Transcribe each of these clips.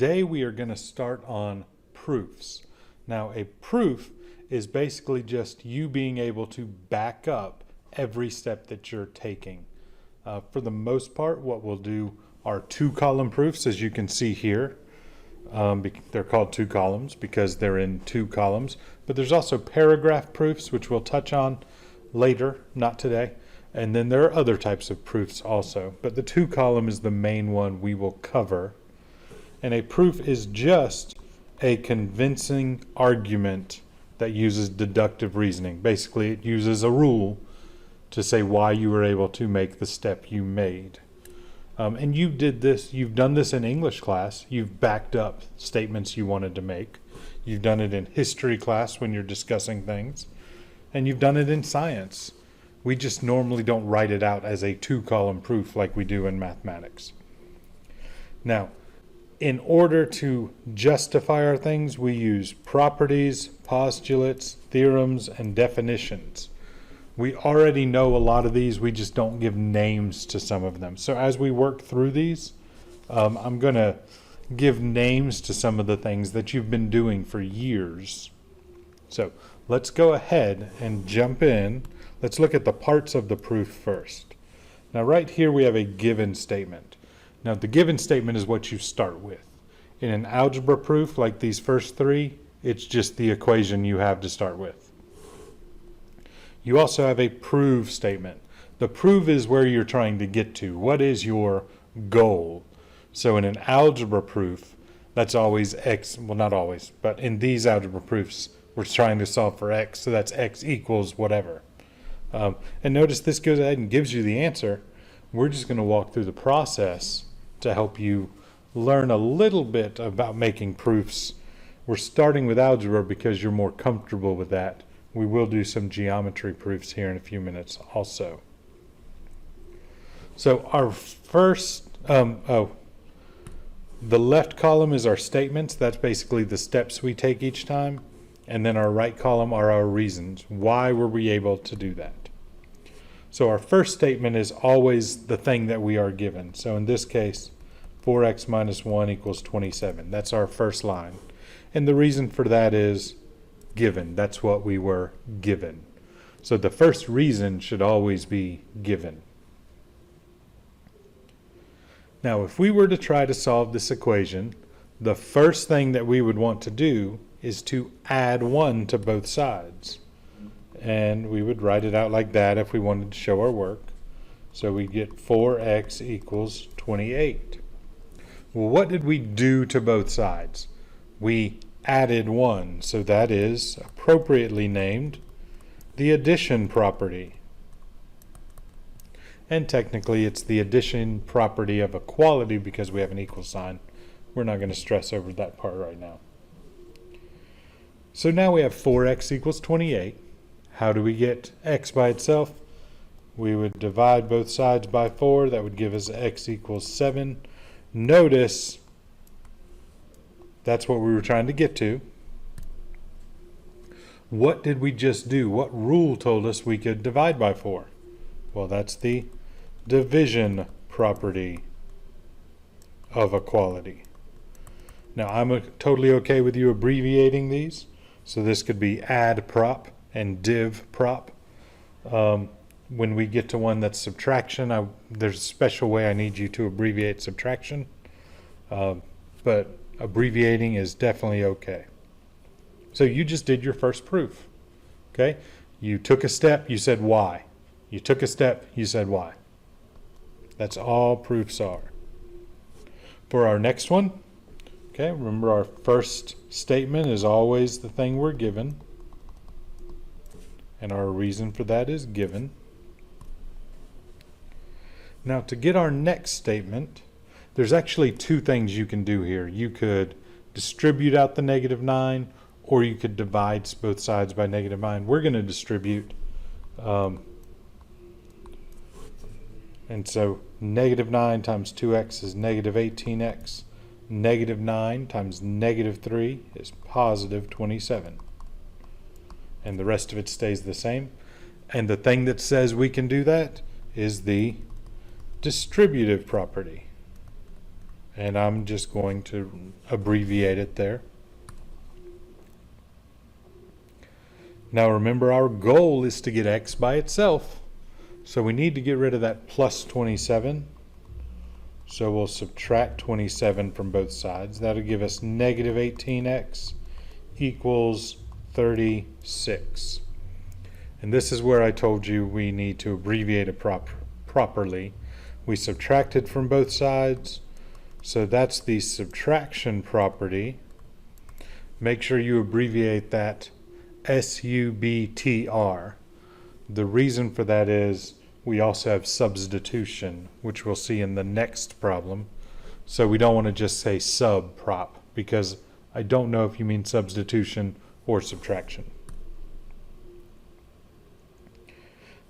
Today we are going to start on proofs. Now a proof is basically just you being able to back up every step that you're taking. For the most part, what we'll do are two-column proofs, as you can see here. They're called two columns because they're in two columns, but there's also paragraph proofs, which we'll touch on later, not today. And then there are other types of proofs also, but the two column is the main one we will cover. And a proof is just a convincing argument that uses deductive reasoning. Basically, it uses a rule to say why you were able to make the step you made. And you've done this in English class. You've backed up statements you wanted to make. You've done it in history class when you're discussing things. And you've done it in science. We just normally don't write it out as a two-column proof like we do in mathematics. Now, in order to justify our things, we use properties, postulates, theorems, and definitions. We already know a lot of these, we just don't give names to some of them. So as we work through these, I'm going to give names to some of the things that you've been doing for years. So let's go ahead and jump in. Let's look at the parts of the proof first. Now right here we have a given statement. Now the given statement is what you start with. In an algebra proof like these first three, it's just the equation you have to start with. You also have a prove statement. The prove is where you're trying to get to. What is your goal? So in an algebra proof, that's always x, well not always, but in these algebra proofs, we're trying to solve for x, so that's x equals whatever. And notice this goes ahead and gives you the answer. We're just going to walk through the process to help you learn a little bit about making proofs. We're starting with algebra because you're more comfortable with that. We will do some geometry proofs here in a few minutes also. So our first, the left column is our statements. That's basically the steps we take each time. And then our right column are our reasons. Why were we able to do that? So our first statement is always the thing that we are given. So in this case, 4x minus 1 equals 27. That's our first line. And the reason for that is given. That's what we were given. So the first reason should always be given. Now, if we were to try to solve this equation, the first thing that we would want to do is to add 1 to both sides. And we would write it out like that if we wanted to show our work. So we get 4x equals 28. Well, what did we do to both sides? We added 1, so that is appropriately named the addition property. And technically it's the addition property of equality because we have an equal sign. We're not going to stress over that part right now. So now we have 4x equals 28. How do we get x by itself? We would divide both sides by 4. That would give us x equals 7. Notice that's what we were trying to get to. What did we just do? What rule told us we could divide by 4? Well, that's the division property of equality. Now, I'm totally okay with you abbreviating these. So this could be add prop and div prop. When we get to one that's subtraction, there's a special way I need you to abbreviate subtraction. But abbreviating is definitely okay. So you just did your first proof. Okay? You took a step, you said why. You took a step, you said why. That's all proofs are. For our next one, okay, remember our first statement is always the thing we're given. And our reason for that is given. Now to get our next statement, there's actually two things you can do here. You could distribute out the -9, or you could divide both sides by -9. We're going to distribute. And so -9 times 2x is -18x. -9 times -3 is positive 27. And the rest of it stays the same. And the thing that says we can do that is the distributive property. And I'm just going to abbreviate it there. Now remember, our goal is to get x by itself. So we need to get rid of that plus 27. So we'll subtract 27 from both sides. That'll give us negative 18x equals 36. And this is where I told you we need to abbreviate it properly. We subtracted from both sides. So that's the subtraction property. Make sure you abbreviate that SUBTR. The reason for that is we also have substitution, which we'll see in the next problem. So we don't want to just say subprop, because I don't know if you mean substitution or subtraction.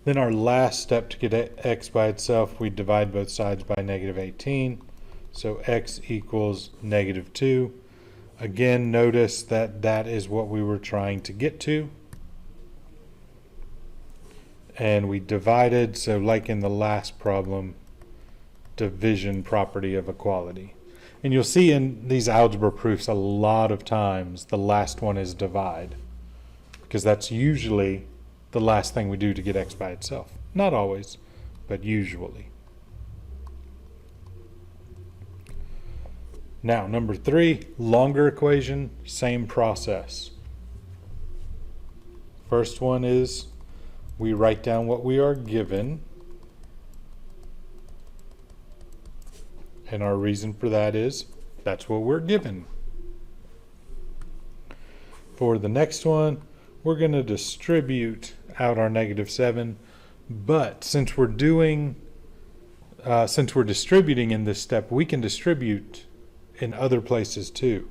Then our last step to get x by itself, we divide both sides by negative 18. So x equals negative 2. Again, notice that that is what we were trying to get to. And we divided, so like in the last problem, division property of equality. And you'll see in these algebra proofs a lot of times the last one is divide, because that's usually the last thing we do to get x by itself. Not always, but usually. Now, number 3, longer equation, same process. First one is we write down what we are given. And our reason for that is that's what we're given. For the next one, we're going to distribute out our negative 7. But since we're distributing in this step, we can distribute in other places too.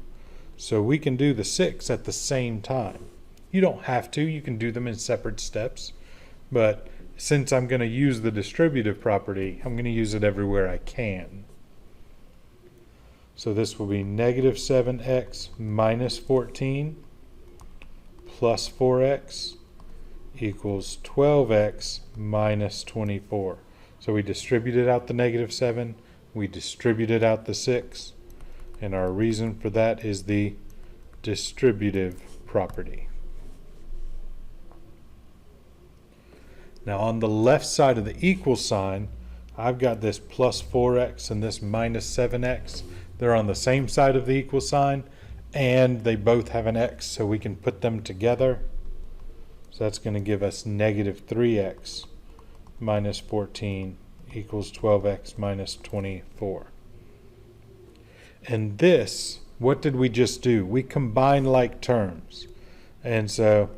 So we can do the 6 at the same time. You don't have to, you can do them in separate steps. But since I'm going to use the distributive property, I'm going to use it everywhere I can. So this will be negative 7x minus 14 plus 4x equals 12x minus 24. So we distributed out the negative 7, we distributed out the 6, and our reason for that is the distributive property. Now on the left side of the equal sign, I've got this plus 4x and this minus 7x. They're on the same side of the equal sign, and they both have an x, so we can put them together. So that's going to give us negative 3x minus 14 equals 12x minus 24. And this, what did we just do? We combine like terms. And so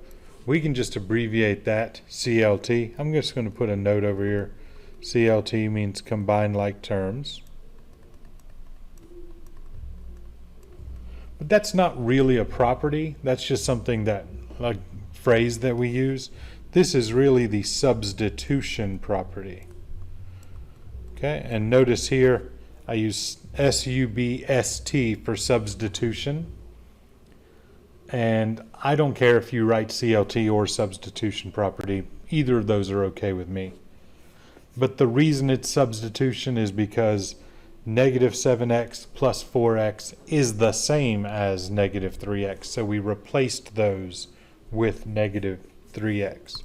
we can just abbreviate that CLT. I'm just going to put a note over here. CLT means combine like terms. But that's not really a property. That's just something that, like, phrase that we use. This is really the substitution property. Okay, and notice here I use SUBST for substitution. And I don't care if you write CLT or substitution property. Either of those are okay with me. But the reason it's substitution is because negative 7x plus 4x is the same as negative 3x. So we replaced those with negative 3x.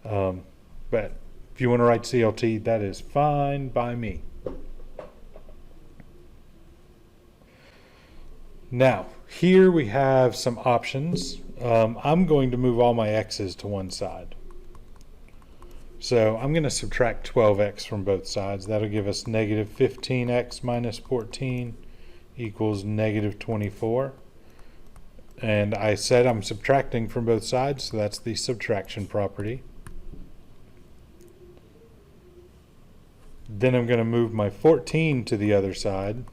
But if you want to write CLT, that is fine by me. Now, here we have some options. I'm going to move all my x's to one side. So I'm going to subtract 12x from both sides. That'll give us negative 15x minus 14 equals negative 24. And I said I'm subtracting from both sides, so that's the subtraction property. Then I'm going to move my 14 to the other side.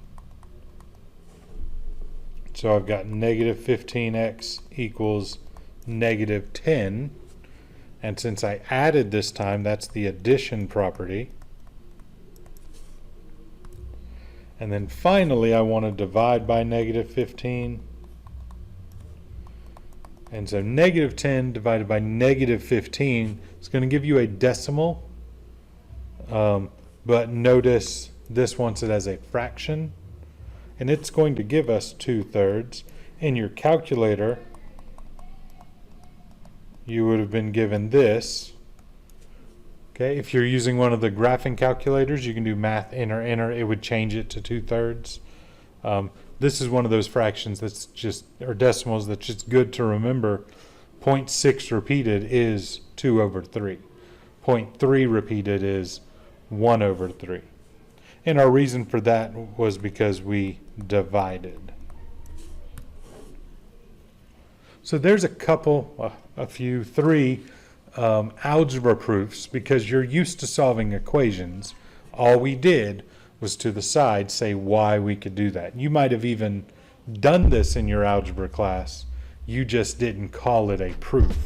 So I've got negative 15x equals negative 10. And since I added this time, that's the addition property. And then finally, I want to divide by negative 15. And so negative 10 divided by negative 15 is going to give you a decimal. But notice this wants it as a fraction. and it's going to give us 2/3. In your calculator, you would have been given this. Okay, if you're using one of the graphing calculators, you can do math enter, it would change it to 2/3. This is one of those fractions that's just, or decimals, that's just good to remember. 0.6 repeated is 2/3. 0.3 repeated is 1/3. And our reason for that was because we divided. So there's three algebra proofs, because you're used to solving equations. All we did was to the side say why we could do that. You might have even done this in your algebra class. You just didn't call it a proof.